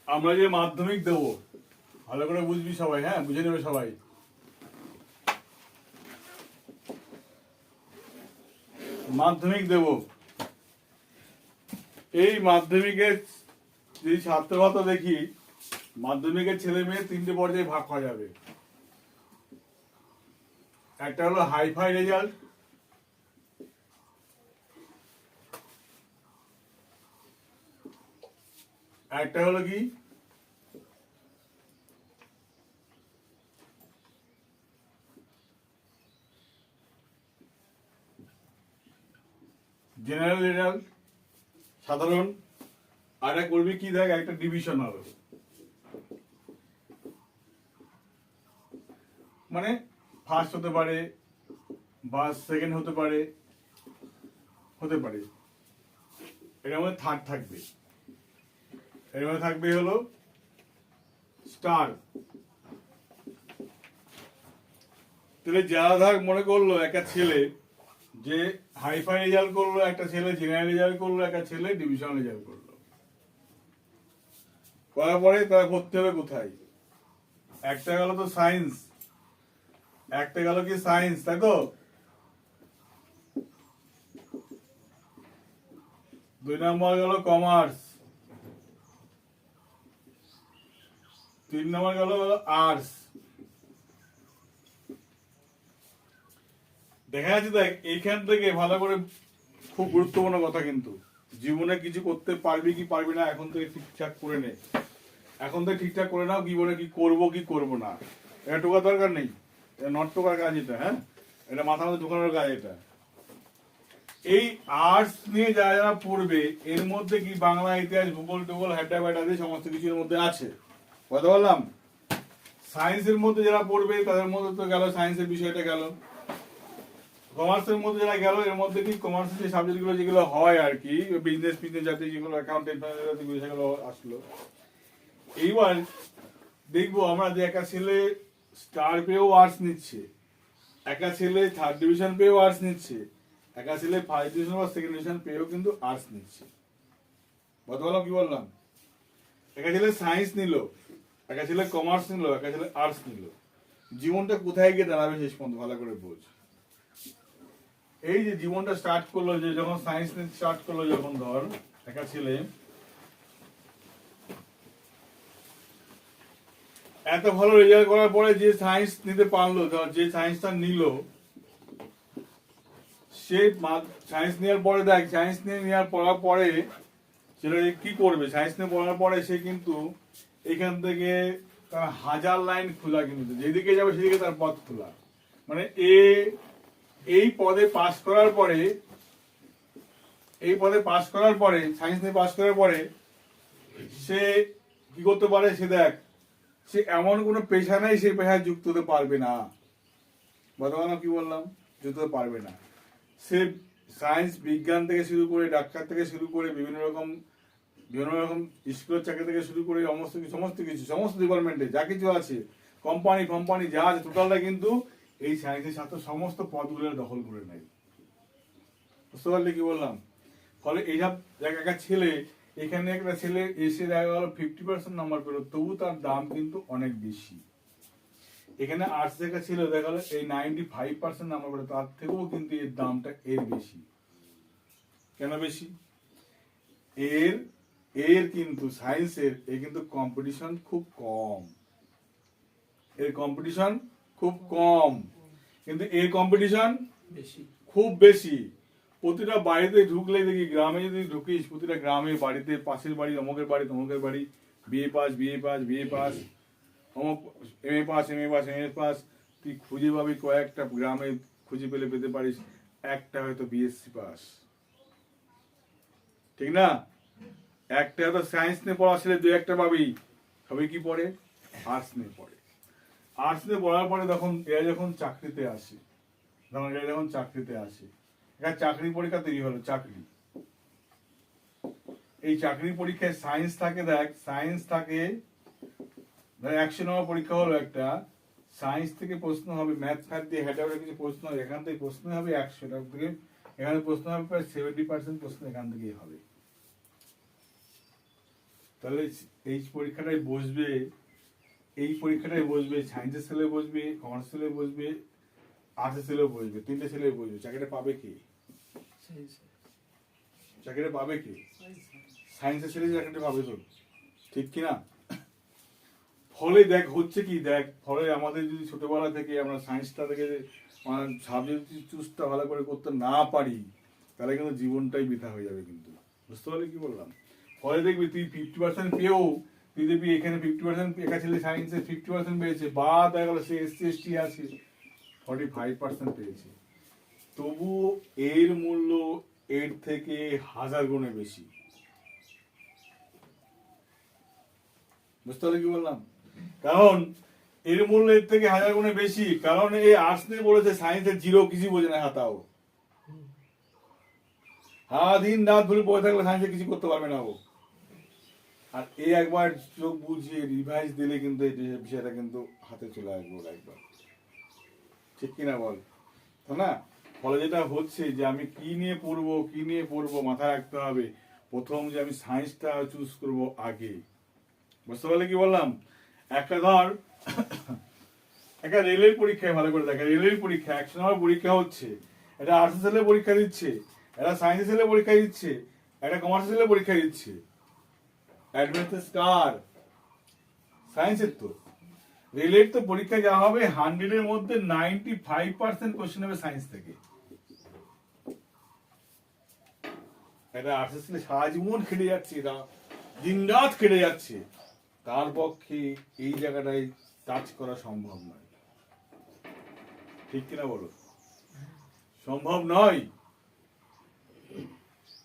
আমরা যে মাধ্যমিক দেবো ভালো করে বুঝবি সবাই, হ্যাঁ বুঝে নেবে সবাই। মাধ্যমিক দেব, এই মাধ্যমিকের যদি ছাত্র ভাতা দেখি, মাধ্যমিকের ছেলে মেয়ে তিনটে পর্যায়ে ভাগ করা যাবে। একটা হলো হাইফাই রেজাল্ট, একটা হলো কি জেনারেল রেজাল্ট, সাধারণ। আর এক করবি কি দেখ, একটা ডিভিশন হবে, মানে ফার্স্ট হতে পারে বা সেকেন্ড হতে পারে, এর মধ্যে থার্ড থাকবে, এর মধ্যে থাকবে হলো স্টার। তাহলে যারা ধর মনে করলো একটা ছেলে যে হাইফাই রেজাল্ট করলো, একটা ছেলে জেনারেল রেজাল্ট করলো, একটা ছেলে ডিভিশন রেজাল্ট করলো, করার পরে তারা করতে হবে কোথায়? একটা গেল তো সায়েন্স, একটা গেল কি সায়েন্স, তাই তো। দুই নম্বর গেল কমার্স, তিন নম্বর গেল আর্টস। দেখা যাচ্ছে দেখ এইখান থেকে ভালো করে, খুব গুরুত্বপূর্ণ কথা কিন্তু, জীবনে কিছু করতে পারবি কি পারবি না এখন থেকে ঠিকঠাক করে নে। এখন থেকে ঠিকঠাক করে নাও জীবনে কি করবো কি করবো না, এটা টোকার দরকার নেই, এটা নট টোকার কাজ, এটা হ্যাঁ এটা মাথা মধ্যে ঢোকানোর কাজ। এটা এই আর্টস নিয়ে যারা যারা পড়বে এর মধ্যে কি বাংলা ইতিহাস ভূগোল টুগোল হ্যাডা ব্যাডা দিয়ে সমস্ত কিছুর মধ্যে আছে, কথা বললাম। সায়েন্সের মধ্যে যারা পড়বে তাদের মধ্যে তো গেল সায়েন্সের বিষয়টা গেল। কমার্সের মধ্যে যারা গেল এর মধ্যে কি কমার্সের যে সাবজেক্টগুলো যেগুলো হয় আর কি, বিজনেস ফিজনেস জাতীয় যেগুলো, অ্যাকাউন্টেন্ট সেগুলো আসলো। এইবার দেখবো আমরা যে একটা ছেলে স্টার পেয়েও আর্টস নিচ্ছে, একটা ছেলে থার্ড ডিভিশন পেয়েও আর্টস নিচ্ছে, একটা ছেলে ফার্স্ট ডিভিশন বা সেকেন্ড ডিভিশন পেয়েও কিন্তু আর্টস নিচ্ছে। কথা বললাম কি বললাম? একটা ছেলে সায়েন্স নিল, একটা ছেলে কমার্স নিল, একটা ছেলে আর্টস নিল, জীবনটা কোথায় গিয়ে দাঁড়াবে শেষ পর্যন্ত ভালো করে বোঝ। এই যে জীবনটা স্টার্ট করলো, যে যখন সায়েন্স নিতে স্টার্ট করলো, যখন ধর একটা ছেলে এত ভালো রেজাল্ট করার পরে যে সায়েন্স নিতে পারলো, ধর যে সায়েন্সটা নিল, সে সায়েন্স নেওয়ার পরে দেখ সায়েন্স নিয়ে নেওয়ার পড়ার পরে সেটা কি করবে, সায়েন্স নিয়ে পড়ার পরে সে কিন্তু এখান থেকে তার হাজার লাইন খোলা, কিন্তু যেদিকে যাবে সেদিকে তার পথ খোলা। মানে এই পদে পাস করার পরে, এই পদে পাস করার পরে, সায়েন্স নিয়ে পাস করার পরে সে কি করতে পারে, সে দেখ সে এমন কোনো পেশা নাই সেই পেশায় যুক্ত হতে পারবে না। বর্তমানে কি বললাম, যুক্ত হতে পারবে না। সে সায়েন্স বিজ্ঞান থেকে শুরু করে, ডাক্তার থেকে শুরু করে, বিভিন্ন রকম স্কুলের চাকরি থেকে শুরু করে সমস্ত ডিপার্টমেন্টে যা কিছু আছে, কোম্পানি যা আছে টোটালটা কিন্তু এই সায়েন্সের ছাত্র সমস্ত পদগুলো দখল করে নেয়। বুঝতে পারলে কি বললাম? ফলে এইসব একটা ছেলে, এখানে একটা ছেলে এসে দেখা গেল 50% নাম্বার পেল, তবু তার দাম কিন্তু অনেক বেশি। এখানে আর্টস দেখা ছিল দেখা গেল এই 95% নাম্বার পেল, তার থেকেও কিন্তু এর দামটা এর বেশি। কেন বেশি? এর কিন্তু সায়েন্সের কিন্তু কম্পিটিশন খুব কম, কিন্তু এর কম্পিটিশন খুব বেশি। প্রতিটা বাড়িতে ঢুকলে দেখি, গ্রামে যদি ঢুকিস, প্রতিটা গ্রামে বাড়িতে, পাশের বাড়ি অমুকের বাড়ি বিএ পাস, অমুক এম এ পাস, তুই খুঁজে পাবি কয়েকটা গ্রামে, খুঁজে পেতে পারিস একটা হয়তো বিএসসি পাস, ঠিক না? একটা হয়তো সায়েন্স নিয়ে পড়া ছেলে দু একটা পাবি, সবাই কি পড়ে, আর্টস নিয়ে পড়ে। আর্টস নিয়ে পড়ার পরে এরা যখন চাকরিতে আসে, একটা চাকরি পরীক্ষা তৈরি হলো, চাকরি। এই চাকরি পরীক্ষায় সায়েন্স থাকে, দেখ সায়েন্স থাকে 100 নম্বর পরীক্ষা হলো একটা, সায়েন্স থেকে প্রশ্ন হবে, ম্যাথ দিয়ে হেঁটে কিছু প্রশ্ন হবে, এখান থেকে প্রশ্ন হবে 100 থেকে, এখানে প্রশ্ন হবে প্রায় 70% প্রশ্ন এখান থেকেই হবে। তাহলে এই পরীক্ষাটাই বসবে সায়েন্সের ছেলে বসবে, কমার্স ছেলে বসবে, আর্টসের ছেলেও বসবে, তিনটে ছেলে বসবে। চাকরিটা পাবে কে? চাকরিটা পাবে কে? সায়েন্সের ছেলে চাকরিটা পাবে তো, ঠিক কিনা? ফলে দেখ হচ্ছে কি, দেখ ফলে আমাদের যদি ছোটবেলা থেকে আমরা সায়েন্সটা থেকে সাবজেক্ট চুজটা ভালো করে করতে না পারি, তাহলে কিন্তু জীবনটাই বৃথা হয়ে যাবে। কিন্তু বুঝতে পারলে কি বললাম? ফলে দেখবি তুই 50% পেয়েও তুই দেখবি এখানে 50% একা ছেলে সায়েন্সে 50% পেয়েছে, বা দেখা গেল সে এসসি এসটি আছে 45% পেয়েছে, তবু এর মূল্য এর থেকে 1000 গুণে বেশি। বুঝতে পারলে কি বললাম? কারণ এর মূল্য এর থেকে 1000 গুণে বেশি, কারণ এই আর্টস নিয়ে বলেছে সায়েন্সের জিরো, কিছু বোঝে না হাতাও। দিন রাত ধরে পড়ে থাকলে সায়েন্সে কিছু করতে পারবে না ও। আর এ একবার চোখ বুঝিয়ে রিভাইজ দিলে কিন্তু এই বিষয়টা কিন্তু হাতে চলে আসবে ওর একবার, ঠিক কিনা বল? তো না, ফলে যেটা হচ্ছে যে আমি কি নিয়ে পড়বো মাথায় রাখতে হবে। প্রথম যে আমি সায়েন্সটা চুজ করব আগে। বুঝতে পারলে কি বললাম? একটা ধর একটা রেলের পরীক্ষায় ভালো করে দেখা, রেলের পরীক্ষা 100 নম্বর পরীক্ষা হচ্ছে, একটা আর্টস ছেলে পরীক্ষা দিচ্ছে, একটা সায়েন্স ছেলে পরীক্ষা দিচ্ছে, একটা কমার্স ছেলে পরীক্ষা দিচ্ছে। অ্যাডভান্টেজ কার? সায়েন্সের তো। রেলের তো পরীক্ষা যা হবে 100 এর মধ্যে 95% কোশ্চেন হবে সায়েন্স থেকে। একটা আর্টস ছেলে সারা জীবন খেটে যাচ্ছে, দিন রাত খেটে যাচ্ছে, তার পক্ষে এই জায়গাটায় টাচ করা সম্ভব নয়, ঠিক কিনা বলো? সম্ভব নয়।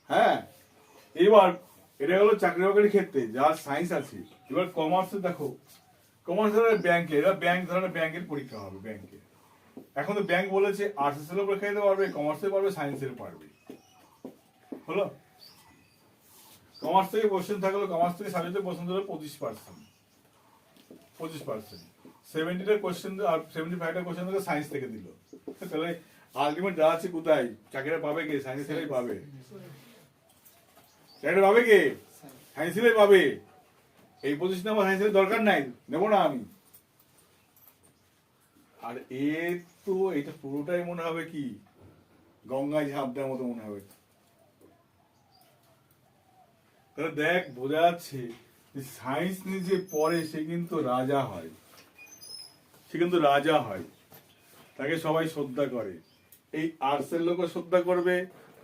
হ্যাঁ, এবার এটা হলো চাকরি বাকরির ক্ষেত্রে যার সায়েন্স আছে। এবার কমার্সে দেখো, কমার্সের ব্যাংকে, এবার ব্যাংক ধরনের ব্যাংকের পরীক্ষা হবে ব্যাংকে। এখন তো ব্যাংক বলেছে আর্টসের পরীক্ষা দিতে পারবে, কমার্সে পারবে, সায়েন্সের পারবে। হলো, কমার্স থেকে কোশ্চেন থাকলো, কমার্স থেকে সাবজেক্টে কোশ্চেন ধরো 25%, 70টা কোশ্চেন আর 75টা কোশ্চেন থেকে সায়েন্স থেকে দিল। তাহলে আলটিমেট যা আছে কোথায়? চাকরিটা পাবে কে? সায়েন্স থেকেই পাবে। চাকরিটা পাবে কে? সায়েন্স থেকেই পাবে। এই পজিশনে আমার সায়েন্সের দরকার নাই, নেব না আমি। আর তো এটা পুরোটাই মনে হবে কি গঙ্গায় ঝাঁপ দেওয়ার মতো মনে হবে। তাহলে দেখ বোঝা যাচ্ছে সায়েন্স নিয়ে যে পড়ে সে কিন্তু রাজা হয়, সে কিন্তু রাজা হয়, তাকে সবাই শ্রদ্ধা করে। এই আর্টসের লোকও শ্রদ্ধা করবে,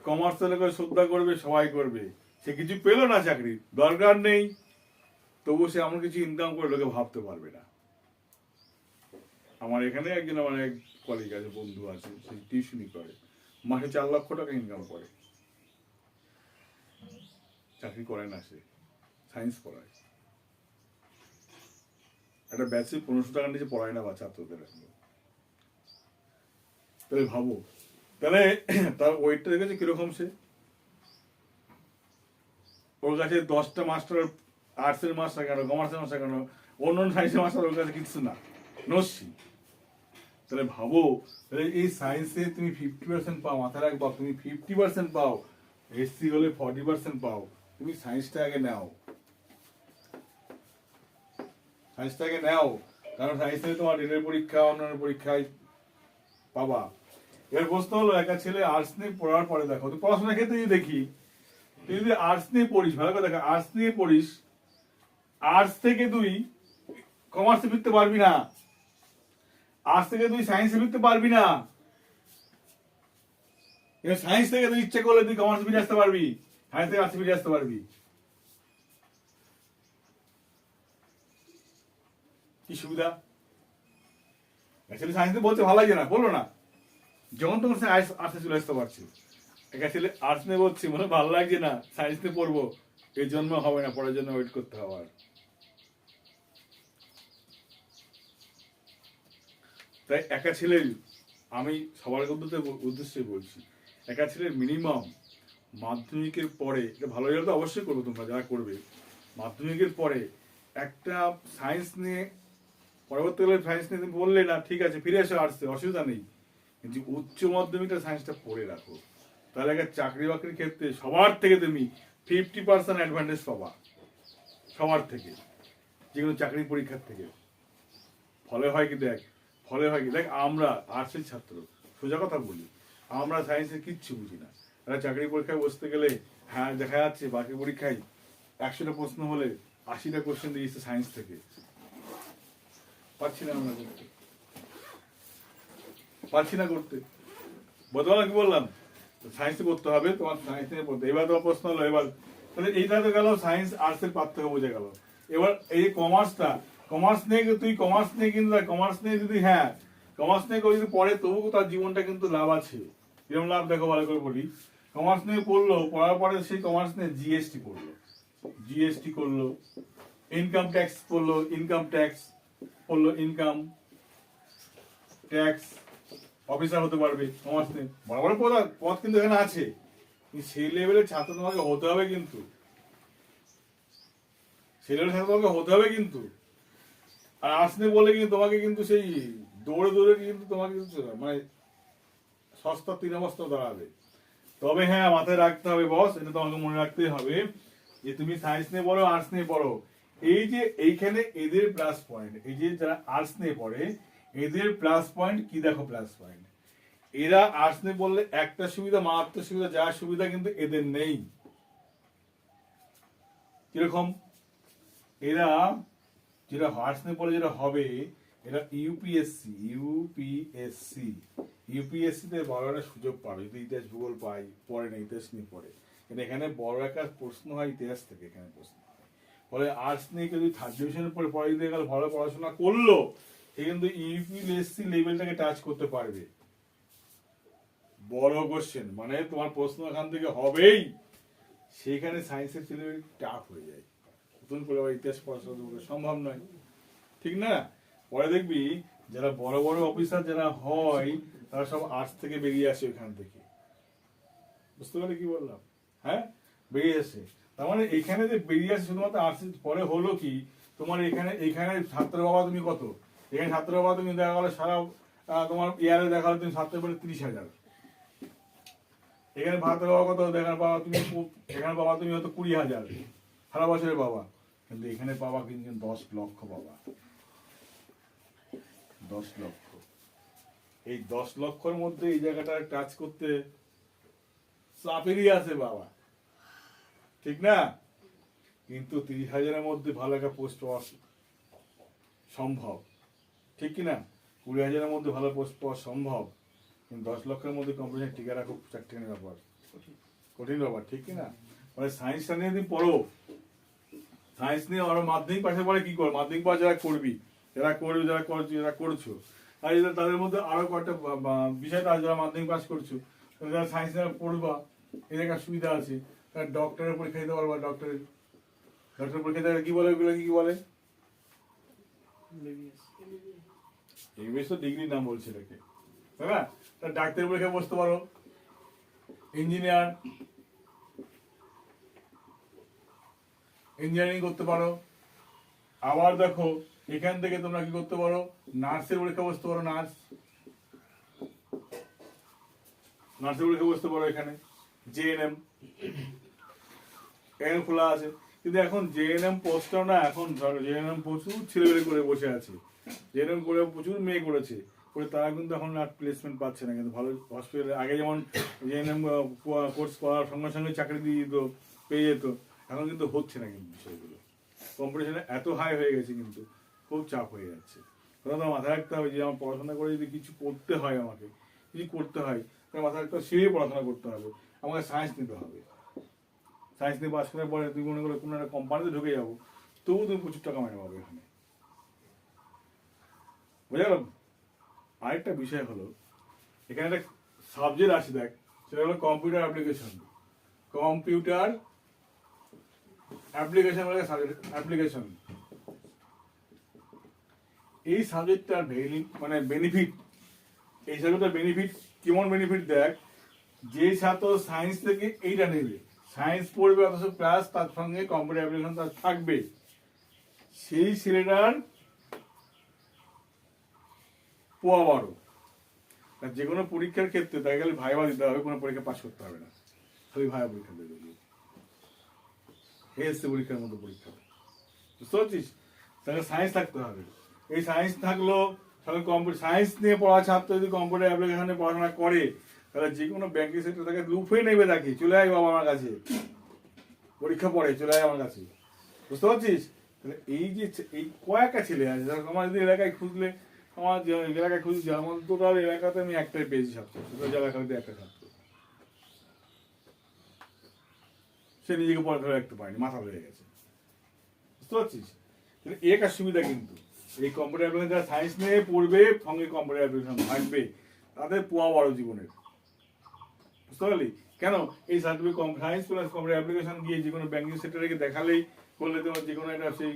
কমার্সের লোকও শ্রদ্ধা করবে, সবাই করবে। সে কিছু পেল না, চাকরি দরকার নেই, তবু সে এমন কিছু ইনকাম করে লোকে ভাবতে পারবে না। আমার এখানে একজন আমার এক কলিগ আছে, বন্ধু আছে, সে টিউশনি করে, মাসে 4 লক্ষ টাকা ইনকাম করে। চাকরি করে না, সে সায়েন্স পড়ায়। একটা ব্যাচে 1500 টাকার নিচে পড়ায় না বা ছাত্রদের। তাহলে ভাবো, তাহলে তার ওয়েটটা দেখেছে কিরকম? সে ওর কাছে 10টা মাস্টার, আর্টসের মাস্টার কেন, কমার্সের মাস্টার কেন, অন্য সায়েন্সের মাস্টার ওর কাছে কিছু না, নস্যি। তাহলে ভাবো, তাহলে এই সায়েন্সে তুমি 50% পাও, মাথায় রাখবা, তুমি 50% পাও, এসসি হলে 40% পাও, তুমি সায়েন্সটা আগে নাও, সায়েন্সটা আগে নাও। কারণ সায়েন্স থেকে তোমার রেলের পরীক্ষা, অন্যান্য পরীক্ষায় পাবা। এর প্রশ্ন হলো, একটা ছেলে আর্টস নিয়ে পড়ার পরে দেখো, তুই পড়াশোনার ক্ষেত্রে যদি দেখি, তুই যদি আর্টস নিয়ে পড়িস, ভালো করে দেখো, আর্টস নিয়ে পড়িস, আর্টস থেকে তুই কমার্সে ফিরতে পারবি না, আর্টস থেকে তুই সায়েন্সে ফিরতে পারবি না। সায়েন্স থেকে তুই ইচ্ছে করলে তুই কমার্সে ফিরে আসতে পারবি, সায়েন্স থেকে আর্টসে ফিরে আসতে পারবি। কি সুবিধা! অ্যাকচুয়ালি সায়েন্সে বলতে ভালো লাগে না, বললো না, যখন তখন সে আর্টসে চলে আসতে পারছে। অ্যাকচুয়ালি আর্টস নিয়ে বলছি, মনে ভালো লাগছে না, সায়েন্স নিয়ে পড়বো, এই জন্য হবে না, পড়ার জন্য ওয়েট করতে হবে। আর তাই একা ছেলের, আমি সবার উদ্দেশ্যে বলছি, একা ছেলের মিনিমাম মাধ্যমিকের পরে, এটা ভালো রেজাল্ট তো অবশ্যই করবে তোমরা যারা করবে, মাধ্যমিকের পরে একটা সায়েন্স নিয়ে, পরবর্তীকালে সায়েন্স নিয়ে তুমি বললে না, ঠিক আছে ফিরে আসো আর্টসে, অসুবিধা নেই, কিন্তু উচ্চ মাধ্যমিকটা সায়েন্সটা পড়ে রাখো। তাহলে একটা চাকরি বাকরির ক্ষেত্রে সবার থেকে তুমি 50% অ্যাডভান্টেজ পাবা। সবার থেকে, যে কোনো চাকরি পরীক্ষার থেকে। ফলে হয় কি দেখ, আমরা আর্টসের ছাত্র, সোজা কথা বলি, আমরা সায়েন্সের কিচ্ছু বুঝি না। একটা চাকরি পরীক্ষায় বসতে গেলে হ্যাঁ দেখা যাচ্ছে বাকি পরীক্ষায় 100টা প্রশ্ন হলে 80টা কোশ্চেন দিয়েছে সায়েন্স থেকে। পারছি না আমরা করতে, বলতে কি বললাম, সায়েন্সে করতে হবে, তোমার সায়েন্স নিয়ে পড়তে। এবার তোমার প্রশ্ন হলো, এবার তাহলে এইটা তো গেল সায়েন্স আর্টসের পার্থক্য বোঝা গেল। এবার এই কমার্স নিয়ে যদি কমার্স নিয়ে কেউ যদি পড়ে তবুও তার জীবনটা কিন্তু লাভ আছে। কিরকম লাভ দেখো ভালো করে বলি। কমার্স নিয়ে পড়ার পরে সেই কমার্স নিয়ে জিএসটি করলো, ইনকাম ট্যাক্স পড়লো, ইনকাম ট্যাক্স অফিসার হতে পারবে। কমার্স নিয়ে বড় বড় পদ কিন্তু এখানে আছে, সেই লেভেলের ছাত্র তোমাকে হতে হবে কিন্তু, আর আর্টস নিয়ে বলে কিন্তু তোমাকে কিন্তু সেই দৌড়ে কিন্তু তোমাকে মানে সস্তা 3 অবস্থা দাঁড়াবে। তবে হ্যাঁ মাথায় রাখতে হবে বস, এটা তোমাকে মনে রাখতেই হবে যে তুমি সায়েন্স নিয়ে পড়ো আর্টস নিয়ে পড়ো, এই যে এইখানে এদের প্লাস পয়েন্ট, এই যে যারা আর্টস নিয়ে পড়ে এদের প্লাস পয়েন্ট কি দেখো, প্লাস পয়েন্ট এরা আর্টস নিয়ে পড়লে একটা সুবিধা, মারাত্মক সুবিধা, যা সুবিধা কিন্তু এদের নেই। কিরকম? এরা যেটা আর্টস নিয়ে পড়ে যেটা হবে, এরা ইউপিএসসি তে বড় একটা সুযোগ পাবে যদি ইতিহাস ভূগোল পড়ে না, ইতিহাস নিয়ে পড়ে। কিন্তু এখানে বড় একটা প্রশ্ন হয় ইতিহাস থেকে, এখানে প্রশ্ন হয়। ফলে আর্টস নিয়ে যদি 3rd ডিভিশনের পরে পড়া দিতে গেলে ভালো পড়াশোনা করলো, সে কিন্তু ইউপিএসসি লেভেলটাকে টাচ করতে পারবে। বড় কোশ্চেন মানে তোমার প্রশ্ন এখান থেকে হবেই, সেখানে সায়েন্সের ছেলেমেয়ে টাফ হয়ে যায়, নতুন করে আবার ইতিহাস পড়াশোনা সম্ভব নয়, ঠিক না? পরে দেখবি যারা বড় বড় অফিসার যারা হয় তারা সব আর্টস থেকে বেরিয়ে আসে, ওইখান থেকে। বুঝতে পারলে কি বললাম? হ্যাঁ, বেরিয়ে আসে। তার মানে এখানে যে বেরিয়ে আসে শুধুমাত্র আর্টস, পরে হলো কি তোমার এখানে ছাত্র বাবা তুমি কত, এখানে ছাত্র বাবা তুমি দেখা গেলো সারা তোমার ইয়ারে দেখা গেলো তুমি ছাত্র বলে 30,000, এখানে ভাতের বাবা কত, এখানে বাবা তুমি হয়তো 20,000 সারা বছরের বাবা, কিন্তু এখানে বাবা কিন্তু 10 লক্ষ বাবা, 10 লক্ষ। এই 10 লক্ষর মধ্যে এই জায়গাটা টাচ করতে চাপেরই আছে বাবা, ঠিক না? কিন্তু 30,000-এর মধ্যে ভালো একটা পোস্ট পাওয়া সম্ভব, ঠিক কিনা? 20,000-এর মধ্যে ভালো পোস্ট পাওয়া সম্ভব, কিন্তু 10 লক্ষের মধ্যে কম্পিটিশন টিকে রাখা খুব চারটিখানি ব্যাপার, কঠিন ব্যাপার, ঠিক কিনা? মানে সায়েন্সটা নিয়ে যদি পড়ো, সায়েন্স নিয়ে আরো মাধ্যমিক পাশে পড়ে কি করো, মাধ্যমিক পাশ যারা করছো, তাদের মধ্যে আরো কয়েকটা বিষয়টা আছে, যারা মাধ্যমিক পাস করছো যারা সায়েন্স নিয়ে পড়বা, এদের একটা সুবিধা আছে, তারা ডক্টরের পরীক্ষা দিতে পারবা, ডক্টর পরীক্ষা দিতে কি বলে, ওগুলো কি বলে, এমবিবিএস তো ডিগ্রির নাম বলছে এটাকে, তাই না? তার ডাক্তারের পরীক্ষা বসতে পারো, ইঞ্জিনিয়ারিং করতে পারো। আবার দেখো এখান থেকে তোমরা কি করতে পারো, নার্সের পরীক্ষা বসতে পারো, নার্সের পরীক্ষা বসতে পারো। এখানে জেএনএম খোলা আছে, কিন্তু এখন জেএনএম পোস্টটাও না, এখন ধরো জেএনএম প্রচুর ছেলেবেলে করে বসে আছে, জেএনএম করে প্রচুর মেয়ে করেছে, তারা কিন্তু এখন আর প্লেসমেন্ট পাচ্ছে না। কিন্তু ভালো হসপিটালে আগে যেমন জেএনএম কোর্স করার সঙ্গে সঙ্গে চাকরি দিয়ে দিত, পেয়ে যেত, এখন কিন্তু হচ্ছে না। কিন্তু বিষয়গুলো কম্পিটিশনে এত হাই হয়ে গেছে, কিন্তু খুব চাপ হয়ে যাচ্ছে। কথা তো মাথায় রাখতে হবে যে আমার পড়াশোনা করে যদি কিছু করতে হয়, তাহলে মাথায় রাখতে হবে সেই পড়াশোনা করতে হবে, আমাকে সায়েন্স নিতে হবে। সায়েন্স নিয়ে পাস করার পরে তুমি মনে করো কোনো একটা কোম্পানিতে ঢুকে যাবো, তবু তুমি প্রচুর টাকা মাইনে পাবে এখানে, বুঝে গেল? আরেকটা বিষয় হলো, এখানে একটা সাবজেক্ট আছে দেখ, সেটা হলো কম্পিউটার অ্যাপ্লিকেশন অ্যাপ্লিকেশন। এই সাবজেক্টটার মানে বেনিফিট, এই সাবজেক্টটার বেনিফিট কেমন বেনিফিট দেখ, যে ছাত্র সায়েন্স থেকে এইটা নেবে, সায়েন্স পড়বে অথচ প্লাস তার সঙ্গে কম্পিউটার অ্যাপ্লিকেশন তার থাকবে, সেই ছেলেটার পোয়া বড়। যে কোনো পরীক্ষার ক্ষেত্রে তাই গেলে ভাইবা দিতে হবে, কোনো পরীক্ষা পাস করতে হবে না, খালি ভাইবা পরীক্ষা দেবে, এসএসসি পরীক্ষার মতো পরীক্ষা। বুঝতে পারছিস? তাহলে সায়েন্স থাকতে হবে। এই সায়েন্স থাকলো, তাহলে সায়েন্স নিয়ে পড়া ছাত্র যদি কম্পিউটার অ্যাপ্লিকেশনে পড়াশোনা করে, তাহলে যে কোনো ব্যাংকিং সেক্টর তাকে লুফে নেবে, তাকে চলে আয় বাবা আমার কাছে, পরীক্ষা পড়ে চলে আয় আমার কাছে। বুঝতে পারছিস? তাহলে এই যে এই কয়েকটা ছেলে আছে, আমার যদি এলাকায় খুঁজলে, আমার এলাকায় খুঁজছি, আমার টোটাল এলাকাতে আমি একটাই পেয়েছি ছাত্র, টোটাল এলাকাতে একটা ছাত্র, সে নিজেকে পড়াশোনা রাখতে পারেনি, মাথা হয়ে গেছে। বুঝতে পারছিস? তাহলে একটা সুবিধা কিন্তু এই কম্পিউটার অ্যাপ্লিকেশন যারা সায়েন্স নিয়ে পড়বে, সঙ্গে কম্পিউটার অ্যাপ্লিকেশন থাকবে, তাদের পোয়া বড় জীবনের। বুঝতে পারলি? কেন এই certificate science plus computer application গিয়ে যে কোনো ব্যাংকিং সেক্টরে দেখালেই, করলে তোমার যে কোনো একটা সেই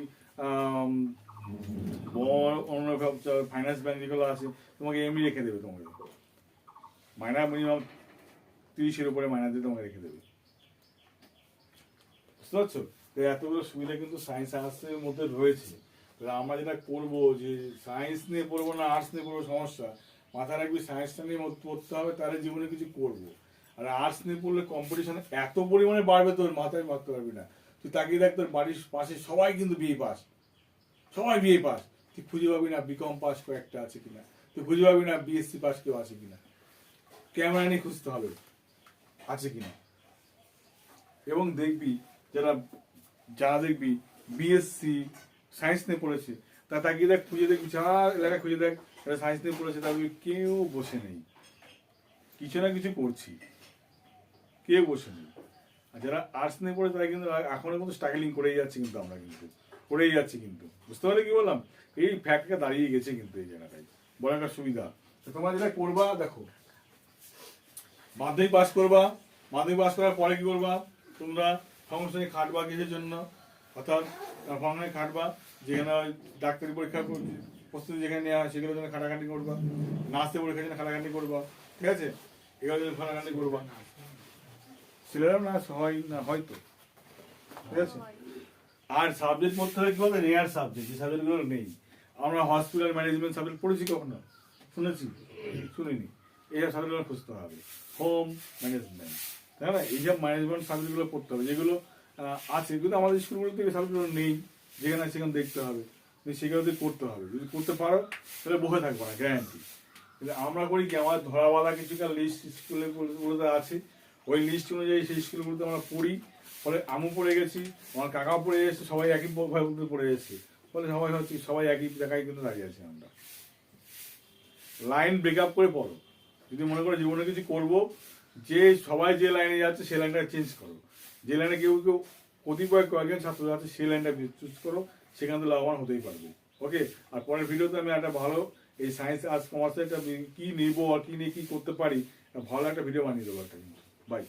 অন্য ফাইন্যান্স ব্যাংক যেগুলো আছে, তোমাকে এমনি রেখে দেবে, তোমাকে মাইনা মিনিমাম 30-এর উপরে মাইনা দিয়ে তোমাকে রেখে দেবে। বুঝতে পারছো? তো এতগুলো সুবিধা কিন্তু সায়েন্স আর্টসের মধ্যে রয়েছে। আমরা যেটা করবো যে সায়েন্স নিয়ে পড়বো না আর্টস নিয়ে পড়বো সমস্যা, মাথায় রাখবি সায়েন্সটা নিয়ে পড়তে হবে, তাহলে জীবনে কিছু করবো। আর আর্টস নিয়ে পড়লে কম্পিটিশন এত পরিমাণে বাড়বে, তোর মাথায় মারতে পারবি না। তুই তাকিয়ে দেখ, তোর বাড়ির পাশে সবাই কিন্তু বিএ পাস, সবাই বিএ পাস, তুই খুঁজে পাবি না বিকম পাস কয়েকটা আছে কিনা, তুই খুঁজে পাবি না বিএসসি পাস কেউ আছে কিনা, ক্যামেরা নিয়ে খুঁজতে হবে আছে কিনা। এবং দেখবি যারা যারা দেখবি বিএসসি সায়েন্স নিয়ে পড়েছে, তা তাকিয়ে দেখ, খুঁজে দেখবি, যার এলাকায় খুঁজে দেখ যারা সায়েন্স নিয়ে পড়েছে, তাদের কেউ বসে নেই, কিছু না কিছু করছি, কেউ বসে নেই। আর যারা আর্টস নিয়ে পড়ে, তারা কিন্তু এখনো কিন্তু স্ট্রাগলিং করেই যাচ্ছে, কিন্তু আমরা কিন্তু করেই যাচ্ছি কিন্তু। বুঝতে পারলে কি বললাম? এই ফ্যাক্টটা দাঁড়িয়ে গেছে কিন্তু এই জায়গাটায়, বড় একটা সুবিধা। তোমরা যেটা করবা, দেখো মাধ্যমিক পাস করবা, মাধ্যমিক পাস করার পরে কি করবা, তোমরা ফাউন্ডেশনে খাটবা কিসের জন্য, অর্থাৎ ফাউন্ডেশনে খাটবা, যেখানে ডাক্তারি পরীক্ষার প্রস্তুতি যেখানে নেওয়া হয় সেগুলোর জন্য খাটাখাটি করবা, নাচতে পরীক্ষার জন্য খাটাখাটি করবা, ঠিক আছে, এগুলোর জন্য খাটাখাটি করবা। ছেলেরাও না হয় না, হয়তো, ঠিক আছে। আর সাবজেক্ট মধ্যে হবে কি বলতো, রেয়ার সাবজেক্ট, যে সাবজেক্টগুলো নেই। আমরা হসপিটাল ম্যানেজমেন্ট সাবজেক্ট পড়েছি কখনো? শুনেছি? শুনিনি। এইসব সাবজেক্টগুলো খুঁজতে হবে, হোম ম্যানেজমেন্ট, তাই না? এইসব ম্যানেজমেন্ট সাবজেক্টগুলো পড়তে হবে, যেগুলো আছে, কিন্তু আমাদের স্কুলগুলোতে এই সাবজেক্টগুলো নেই, যেখানে সেখানে দেখতে হবে, সেগুলো দিয়ে করতে হবে। যদি করতে পারো তাহলে বসে থাকবো না, গ্যারান্টি। কিন্তু আমরা করি কি, আমার ধরা বাঁধা কিছু লিস্ট স্কুলগুলোতে আছে, ওই লিস্ট অনুযায়ী সেই স্কুলগুলোতে আমরা পড়ি, ফলে আমু পড়ে গেছি, আমার কাকাও পড়ে এসেছে, সবাই একই পড়ে এসেছি, ফলে সবাই হচ্ছে সবাই একই জায়গায় কিন্তু দাঁড়িয়ে আছি আমরা। লাইন ব্রেকআপ করে পড়ো, যদি মনে করো জীবনে কিছু করবো, যে সবাই যে লাইনে যাচ্ছে সেই লাইনটা চেঞ্জ করো, যে লাইনে কেউ কেউ কতিপয় কয়েকজন ছাত্র যাচ্ছে সেই লাইনটা চুজ করো, সেখান থেকে লাভবান হতেই পারবে। ওকে, আর পরের ভিডিওতে আমি একটা ভালো এই সায়েন্স আর্টস কমার্সের একটা কি নেবো আর কি নিয়ে কি করতে পারি, ভালো একটা ভিডিও বানিয়ে দেবো একটা। বাই।